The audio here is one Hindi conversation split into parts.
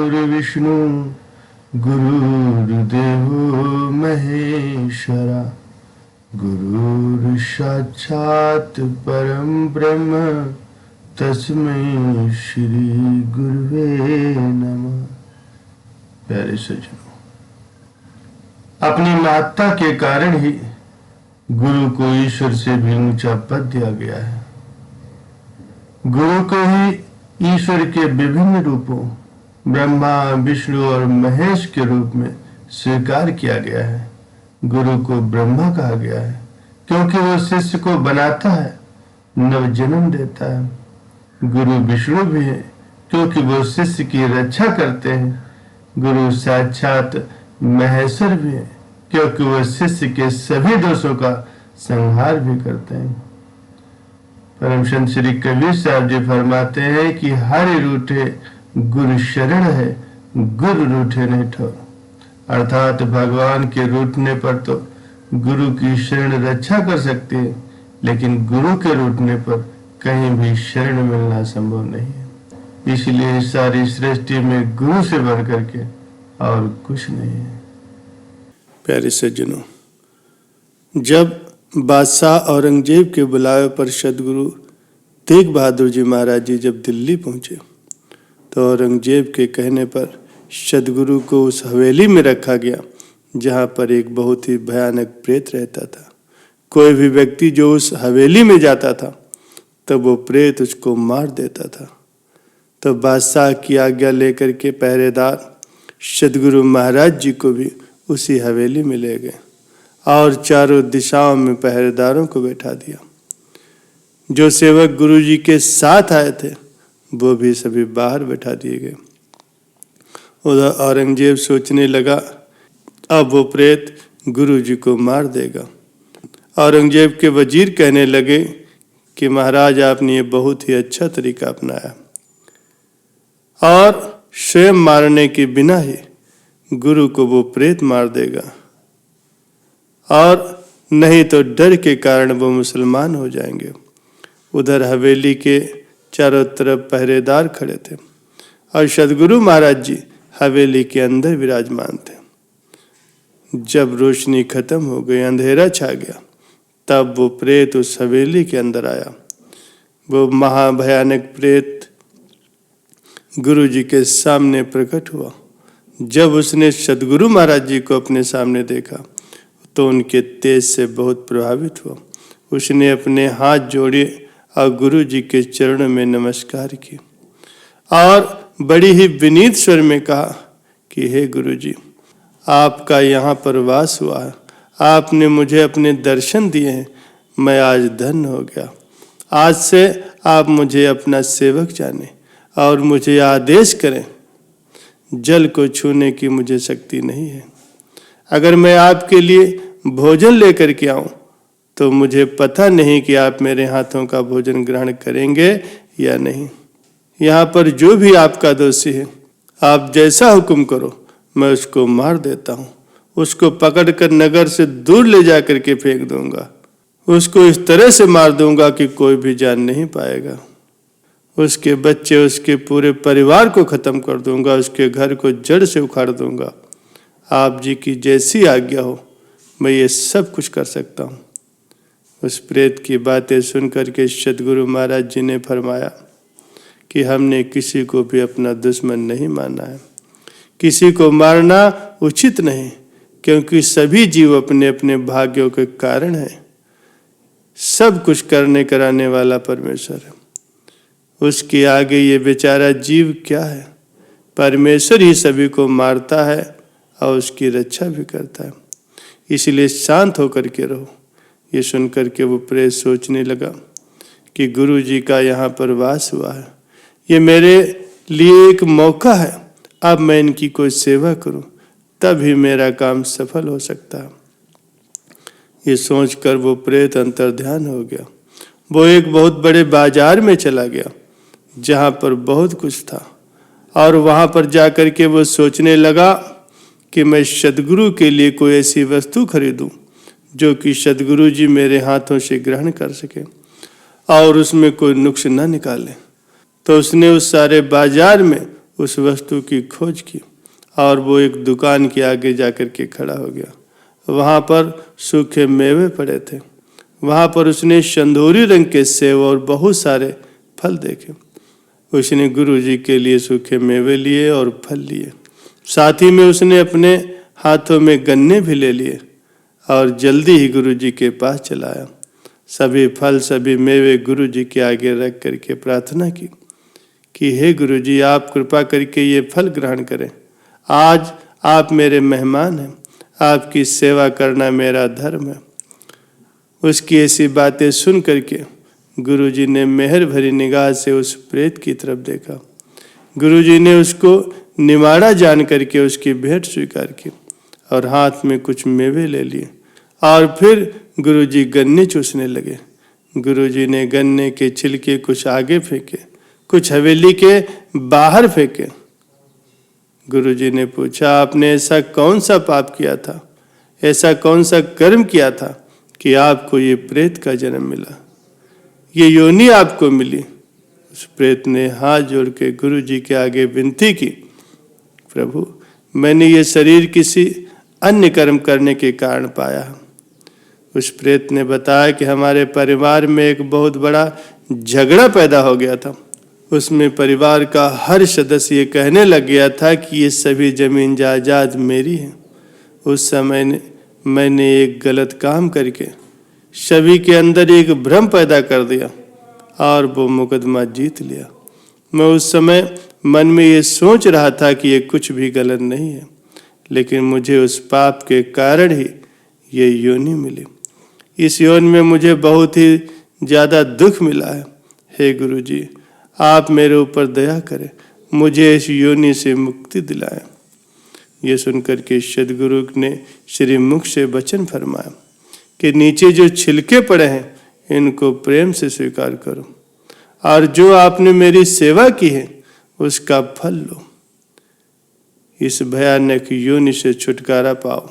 गुरुर्विष्णु गुरुर्देवो महेश्वरा गुरुर्साक्षात् परम ब्रह्म तस्मै श्री गुरुवे नमः। प्यारे सज्जनों, अपनी महत्ता के कारण ही गुरु को ईश्वर से भी ऊंचा पद दिया गया है। गुरु को ही ईश्वर के विभिन्न रूपों ब्रह्मा, विष्णु और महेश के रूप में स्वीकार किया गया है। गुरु को ब्रह्मा कहा गया है क्योंकि वो शिष्य को बनाता है, नव जन्म देता है। गुरु विष्णु भी है क्योंकि वो शिष्य की रक्षा करते हैं। गुरु साक्षात महेश्वर भी है क्योंकि वो शिष्य के सभी दोषों का संहार भी करते हैं। परम संत श्री कबीर साहब जी फरमाते हैं कि हरि रूठे गुरु शरण है, गुरु रूठे नहीं ठोर। अर्थात भगवान के रूठने पर तो गुरु की शरण रक्षा कर सकते हैं, लेकिन गुरु के रूठने पर कहीं भी शरण मिलना संभव नहीं है। इसलिए सारी सृष्टि में गुरु से बढ़ करके और कुछ नहीं है। प्यारे सज्जनों, जब बादशाह औरंगजेब के बुलावे पर सदगुरु तेग बहादुर जी महाराज जी जब दिल्ली पहुंचे तो औरंगजेब के कहने पर सदगुरु को उस हवेली में रखा गया जहां पर एक बहुत ही भयानक प्रेत रहता था। कोई भी व्यक्ति जो उस हवेली में जाता था तब वो प्रेत उसको मार देता था। तो बादशाह की आज्ञा लेकर के पहरेदार सदगुरु महाराज जी को भी उसी हवेली में ले गए और चारों दिशाओं में पहरेदारों को बैठा दिया। जो सेवक गुरु जी के साथ आए थे वो भी सभी बाहर बैठा दिए गए। उधर औरंगजेब सोचने लगा अब वो प्रेत गुरु जी को मार देगा। औरंगजेब के वजीर कहने लगे कि महाराज आपने ये बहुत ही अच्छा तरीका अपनाया और स्वयं मारने के बिना ही गुरु को वो प्रेत मार देगा, और नहीं तो डर के कारण वो मुसलमान हो जाएंगे। उधर हवेली के चारों तरफ पहरेदार खड़े थे और सदगुरु महाराज जी हवेली के अंदर विराजमान थे। जब रोशनी खत्म हो गई, अंधेरा छा गया, तब वो प्रेत उस हवेली के अंदर आया। वो महाभयानक प्रेत गुरु जी के सामने प्रकट हुआ। जब उसने सदगुरु महाराज जी को अपने सामने देखा तो उनके तेज से बहुत प्रभावित हुआ। उसने अपने हाथ जोड़े और गुरु जी के चरणों में नमस्कार की और बड़ी ही विनीत स्वर में कहा कि हे गुरु जी, आपका यहाँ पर वास हुआ है, आपने मुझे अपने दर्शन दिए हैं, मैं आज धन्य हो गया। आज से आप मुझे अपना सेवक जाने और मुझे आदेश करें। जल को छूने की मुझे शक्ति नहीं है। अगर मैं आपके लिए भोजन लेकर के आऊं तो मुझे पता नहीं कि आप मेरे हाथों का भोजन ग्रहण करेंगे या नहीं। यहाँ पर जो भी आपका दोषी है, आप जैसा हुक्म करो मैं उसको मार देता हूँ। उसको पकड़कर नगर से दूर ले जा करके फेंक दूंगा। उसको इस तरह से मार दूंगा कि कोई भी जान नहीं पाएगा। उसके बच्चे, उसके पूरे परिवार को खत्म कर दूंगा। उसके घर को जड़ से उखाड़ दूंगा। आप जी की जैसी आज्ञा हो मैं ये सब कुछ कर सकता हूँ। उस प्रेत की बातें सुनकर के सदगुरु महाराज जी ने फरमाया कि हमने किसी को भी अपना दुश्मन नहीं माना है। किसी को मारना उचित नहीं, क्योंकि सभी जीव अपने अपने भाग्यों के कारण हैं। सब कुछ करने कराने वाला परमेश्वर है। उसके आगे ये बेचारा जीव क्या है। परमेश्वर ही सभी को मारता है और उसकी रक्षा भी करता है। इसलिए शांत होकर के रहो। ये सुनकर के वो प्रेत सोचने लगा कि गुरु जी का यहाँ पर वास हुआ है, ये मेरे लिए एक मौका है। अब मैं इनकी कोई सेवा करूं, तभी मेरा काम सफल हो सकता है। ये सोचकर वो प्रेत अंतर्ध्यान हो गया। वो एक बहुत बड़े बाजार में चला गया जहाँ पर बहुत कुछ था, और वहाँ पर जाकर के वो सोचने लगा कि मैं सदगुरु के लिए कोई ऐसी वस्तु खरीदूं जो कि सदगुरु जी मेरे हाथों से ग्रहण कर सके और उसमें कोई नुक्स न निकाले। तो उसने उस सारे बाजार में उस वस्तु की खोज की और वो एक दुकान के आगे जाकर के खड़ा हो गया। वहाँ पर सूखे मेवे पड़े थे। वहाँ पर उसने संदूरी रंग के सेब और बहुत सारे फल देखे। उसने गुरुजी के लिए सूखे मेवे लिए और फल लिए। साथ ही में उसने अपने हाथों में गन्ने भी ले लिए और जल्दी ही गुरुजी के पास चला आया। सभी फल सभी मेवे गुरुजी के आगे रख करके प्रार्थना की कि हे गुरुजी, आप कृपा करके ये फल ग्रहण करें। आज आप मेरे मेहमान हैं, आपकी सेवा करना मेरा धर्म है। उसकी ऐसी बातें सुन करके गुरुजी ने मेहर भरी निगाह से उस प्रेत की तरफ देखा। गुरुजी ने उसको निमाड़ा जान करके उसकी भेंट स्वीकार की और हाथ में कुछ मेवे ले लिए और फिर गुरुजी गन्ने चूसने लगे। गुरुजी ने गन्ने के छिलके कुछ आगे फेंके, कुछ हवेली के बाहर फेंके। गुरुजी ने पूछा, आपने ऐसा कौन सा पाप किया था, ऐसा कौन सा कर्म किया था कि आपको ये प्रेत का जन्म मिला, ये योनि आपको मिली? उस प्रेत ने हाथ जोड़ के गुरुजी के आगे विनती की, प्रभु, मैंने ये शरीर किसी अन्य कर्म करने के कारण पाया। उस प्रेत ने बताया कि हमारे परिवार में एक बहुत बड़ा झगड़ा पैदा हो गया था। उसमें परिवार का हर सदस्य ये कहने लग गया था कि ये सभी जमीन जायदाद मेरी है। उस समय मैंने एक गलत काम करके सभी के अंदर एक भ्रम पैदा कर दिया और वो मुकदमा जीत लिया। मैं उस समय मन में ये सोच रहा था कि ये कुछ भी गलत नहीं है, लेकिन मुझे उस पाप के कारण ही ये योनि मिली। इस योनि में मुझे बहुत ही ज़्यादा दुख मिला है। हे गुरुजी, आप मेरे ऊपर दया करें, मुझे इस योनि से मुक्ति दिलाएं। ये सुनकर के सद्गुरु ने श्री मुख से वचन फरमाया कि नीचे जो छिलके पड़े हैं इनको प्रेम से स्वीकार करो और जो आपने मेरी सेवा की है उसका फल लो। इस भयानक योनि से छुटकारा पाओ।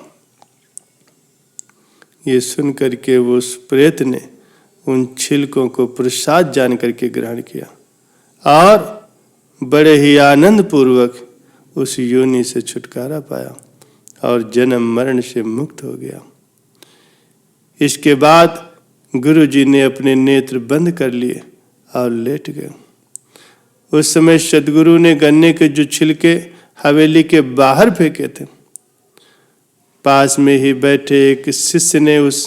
ये सुन करके वो उस प्रेत ने उन छिलकों को प्रसाद जान करके ग्रहण किया और बड़े ही आनंद पूर्वक उस योनि से छुटकारा पाया और जन्म मरण से मुक्त हो गया। इसके बाद गुरुजी ने अपने नेत्र बंद कर लिए और लेट गए। उस समय सद्गुरु ने गन्ने के जो छिलके हवेली के बाहर फेंके थे, पास में ही बैठे एक शिष्य ने उस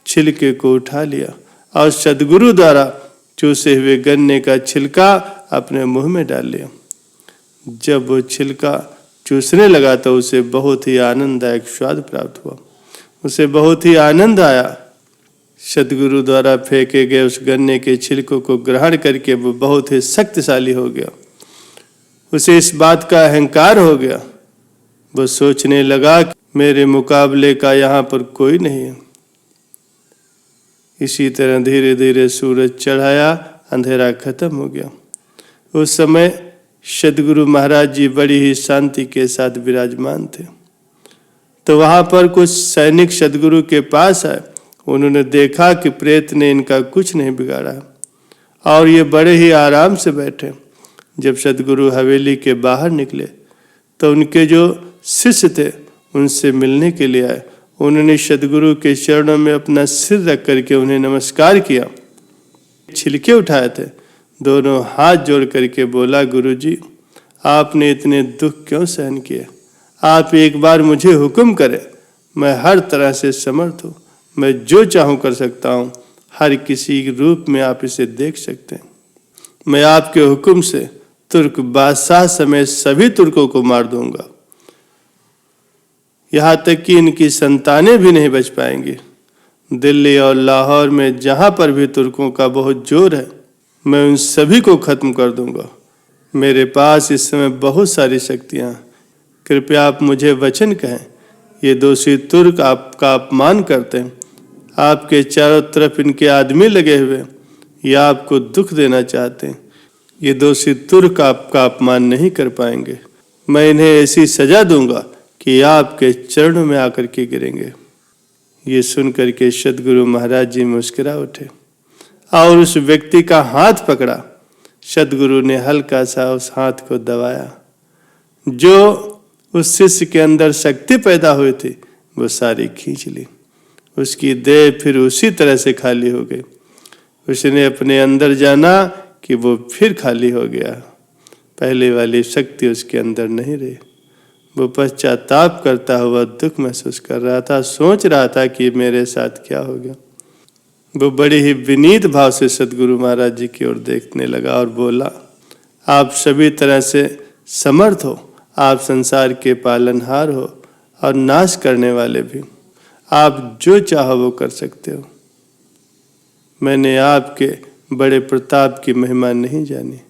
छिलके को उठा लिया और सद्गुरु द्वारा चूसे हुए गन्ने का छिलका अपने मुंह में डाल लिया। जब वो छिलका चूसने लगा तो उसे बहुत ही आनंददायक स्वाद प्राप्त हुआ। उसे बहुत ही आनंद आया। सद्गुरु द्वारा फेंके गए उस गन्ने के छिलकों को ग्रहण करके वो बहुत ही शक्तिशाली हो गया। उसे इस बात का अहंकार हो गया। वो सोचने लगा कि मेरे मुकाबले का यहाँ पर कोई नहीं है। इसी तरह धीरे धीरे सूरज चढ़ाया, अंधेरा खत्म हो गया। उस समय सद्गुरु महाराज जी बड़ी ही शांति के साथ विराजमान थे। तो वहाँ पर कुछ सैनिक सद्गुरु के पास आए। उन्होंने देखा कि प्रेत ने इनका कुछ नहीं बिगाड़ा और ये बड़े ही आराम से बैठे। जब सद्गुरु हवेली के बाहर निकले तो उनके जो शिष्य थे उनसे मिलने के लिए आए। उन्होंने सद्गुरु के चरणों में अपना सिर रख करके उन्हें नमस्कार किया। छिलके उठाए थे, दोनों हाथ जोड़ करके बोला, गुरुजी, आपने इतने दुख क्यों सहन किए? आप एक बार मुझे हुक्म करें, मैं हर तरह से समर्थ हूँ। मैं जो चाहूँ कर सकता हूँ। हर किसी रूप में आप इसे देख सकते हैं। मैं आपके हुक्म से तुर्क बादशाह समेत सभी तुर्कों को मार दूंगा, यहाँ तक कि इनकी संतानें भी नहीं बच पाएंगी। दिल्ली और लाहौर में जहाँ पर भी तुर्कों का बहुत जोर है, मैं उन सभी को खत्म कर दूंगा। मेरे पास इस समय बहुत सारी शक्तियाँ हैं। कृपया आप मुझे वचन कहें। ये दोषी तुर्क आपका अपमान करते हैं। आपके चारों तरफ इनके आदमी लगे हुए, ये आपको दुख देना चाहते हैं। ये दोषी तुर्क आपका अपमान नहीं कर पाएंगे। मैं इन्हें ऐसी सजा दूंगा कि आपके चरणों में आकर के गिरेंगे। ये सुनकर के सद्गुरु महाराज जी मुस्कुरा उठे और उस व्यक्ति का हाथ पकड़ा। सद्गुरु ने हल्का सा उस हाथ को दबाया जो उस शिष्य के अंदर शक्ति पैदा हुई थी वो सारी खींच ली। उसकी देह फिर उसी तरह से खाली हो गई। उसने अपने अंदर जाना कि वो फिर खाली हो गया। पहले वाली शक्ति उसके अंदर नहीं रही। वो पश्चाताप करता हुआ दुख महसूस कर रहा था, सोच रहा था कि मेरे साथ क्या हो गया। वो बड़ी ही विनीत भाव से सदगुरु महाराज जी की ओर देखने लगा और बोला, आप सभी तरह से समर्थ हो, आप संसार के पालनहार हो और नाश करने वाले भी। आप जो चाहो वो कर सकते हो। मैंने आपके बड़े प्रताप की महिमा नहीं जानी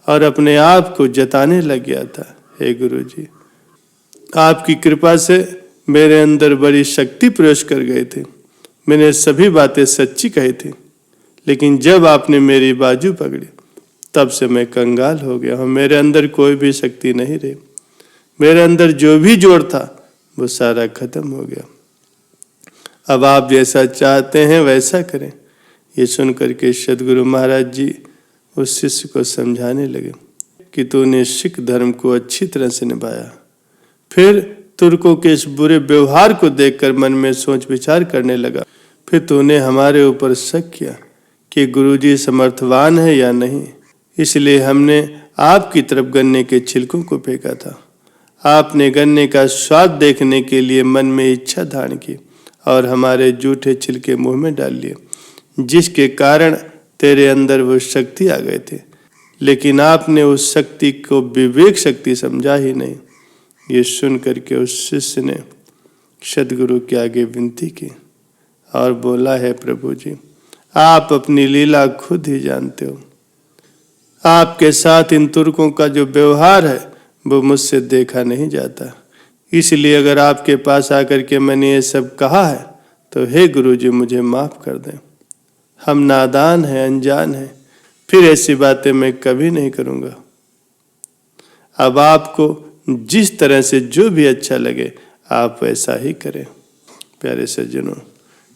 और अपने आप को जताने लग गया था। हे गुरु जी, आपकी कृपा से मेरे अंदर बड़ी शक्ति प्रवेश कर गई थी। मैंने सभी बातें सच्ची कही थी, लेकिन जब आपने मेरी बाजू पकड़ी तब से मैं कंगाल हो गया हूँ। मेरे अंदर कोई भी शक्ति नहीं रही। मेरे अंदर जो भी जोर था वो सारा खत्म हो गया। अब आप जैसा चाहते हैं वैसा करें। ये सुनकर के सदगुरु महाराज जी उस शिष्य को समझाने लगे कि तूने सिख धर्म को अच्छी तरह से निभाया। फिर तुर्कों के इस बुरे व्यवहार को देखकर मन में सोच विचार करने लगा। फिर तूने हमारे ऊपर शक किया कि गुरुजी समर्थवान है या नहीं, इसलिए हमने आपकी तरफ गन्ने के छिलकों को फेंका था। आपने गन्ने का स्वाद देखने के लिए मन में इच्छा धारण की और हमारे जूठे छिलके मुंह में डाल लिए, जिसके कारण तेरे अंदर वो शक्ति आ गए थे। लेकिन आपने उस शक्ति को विवेक शक्ति समझा ही नहीं। ये सुन करके उस शिष्य ने सदगुरु के आगे विनती की और बोला, है प्रभु जी, आप अपनी लीला खुद ही जानते हो। आपके साथ इन तुर्कों का जो व्यवहार है वो मुझसे देखा नहीं जाता। इसलिए अगर आपके पास आकर के मैंने ये सब कहा है तो हे गुरु जी मुझे माफ कर दें। हम नादान हैं, अनजान हैं, फिर ऐसी बातें मैं कभी नहीं करूँगा। अब आपको जिस तरह से जो भी अच्छा लगे आप वैसा ही करें। प्यारे सज्जनों,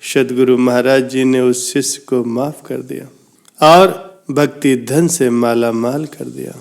सदगुरु महाराज जी ने उस शिष्य को माफ कर दिया और भक्ति धन से माला माल कर दिया।